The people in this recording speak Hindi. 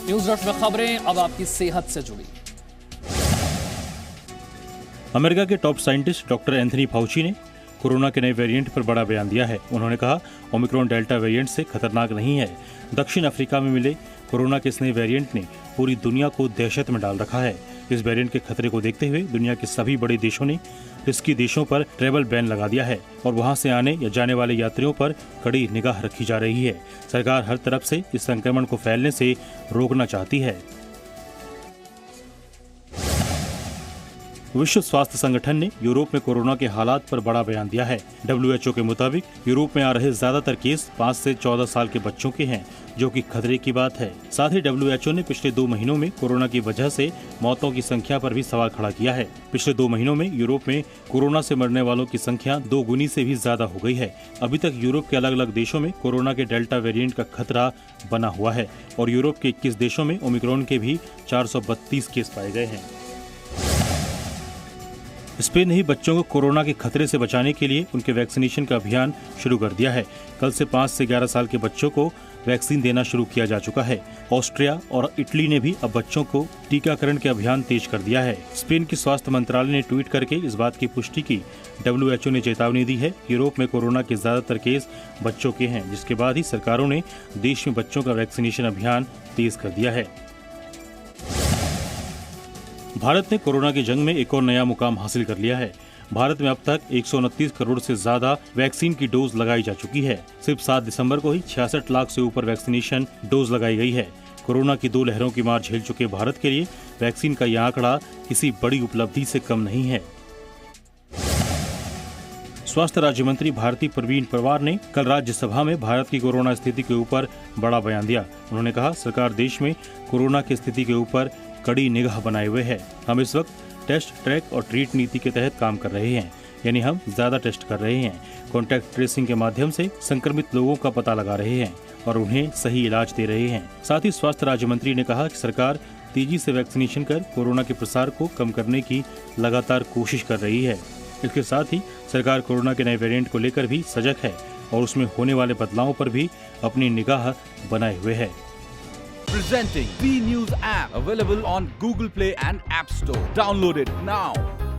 न्यूज रश में खबरें अब आपकी सेहत से जुड़ी। अमेरिका के top scientist doctor Anthony Fauci ने कोरोना के नए वेरिएंट पर बड़ा बयान दिया है। उन्होंने कहा, ओमिक्रॉन डेल्टा वेरिएंट से खतरनाक नहीं है। दक्षिण अफ्रीका में मिले कोरोना के इस नए वेरिएंट ने पूरी दुनिया को दहशत में डाल रखा है। इस वेरिएंट के खतरे को देखते हुए दुनिया के सभी बड़े देशों ने रिस्की देशों पर ट्रैवल बैन लगा दिया है और वहां से आने या जाने वाले यात्रियों पर कड़ी निगाह रखी जा रही है। सरकार हर तरफ से इस संक्रमण को फैलने से रोकना चाहती है। विश्व स्वास्थ्य संगठन ने यूरोप में कोरोना के हालात पर बड़ा बयान दिया है। WHO के मुताबिक यूरोप में आ रहे ज्यादातर केस 5 से 14 साल के बच्चों के हैं, जो कि खतरे की बात है। साथ ही WHO ने पिछले 2 महीनों में कोरोना की वजह से मौतों की संख्या पर भी सवाल खड़ा किया है। पिछले 2 महीनों में यूरोप में कोरोना से मरने वालों की संख्या 2 गुनी से भी ज्यादा हो गई है। अभी तक यूरोप के अलग अलग देशों में कोरोना के डेल्टा वेरिएंट का खतरा बना हुआ है और यूरोप के 21 देशों में ओमिक्रॉन के भी 432 केस पाए गए हैं। स्पेन ने ही बच्चों को कोरोना के खतरे से बचाने के लिए उनके वैक्सीनेशन का अभियान शुरू कर दिया है। कल से 5 से 11 साल के बच्चों को वैक्सीन देना शुरू किया जा चुका है। ऑस्ट्रिया और इटली ने भी अब बच्चों को टीकाकरण के अभियान तेज कर दिया है। स्पेन के स्वास्थ्य मंत्रालय ने ट्वीट करके इस बात की पुष्टि की। WHO ने चेतावनी दी है, यूरोप में कोरोना के ज्यादातर केस बच्चों के हैं, जिसके बाद ही सरकारों ने देश में बच्चों का वैक्सीनेशन अभियान तेज कर दिया है। भारत ने कोरोना की जंग में एक और नया मुकाम हासिल कर लिया है। भारत में अब तक 129 करोड़ से ज्यादा वैक्सीन की डोज लगाई जा चुकी है। सिर्फ 7 दिसंबर को ही 66 लाख से ऊपर वैक्सीनेशन डोज लगाई गई है। कोरोना की 2 लहरों की मार झेल चुके भारत के लिए वैक्सीन का यह आंकड़ा किसी बड़ी उपलब्धि से कम नहीं है। स्वास्थ्य राज्य मंत्री भारती प्रवीण परवार ने कल राज्यसभा में भारत की कोरोना स्थिति के ऊपर बड़ा बयान दिया। उन्होंने कहा, सरकार देश में कोरोना की स्थिति के ऊपर कड़ी निगाह बनाए हुए है। हम इस वक्त टेस्ट, ट्रैक और ट्रीट नीति के तहत काम कर रहे हैं, यानी हम ज्यादा टेस्ट कर रहे हैं, कॉन्टैक्ट ट्रेसिंग के माध्यम से संक्रमित लोगों का पता लगा रहे हैं और उन्हें सही इलाज दे रहे हैं। साथ ही स्वास्थ्य राज्य मंत्री ने कहा कि सरकार तेजी से वैक्सीनेशन कर कोरोना के प्रसार को कम करने की लगातार कोशिश कर रही है। इसके साथ ही सरकार कोरोना के नए वेरिएंट को लेकर भी सजग है और उसमें होने वाले बदलावों पर भी अपनी निगाह बनाए हुए है। Presenting B News app, available on Google Play and App Store. Download it now.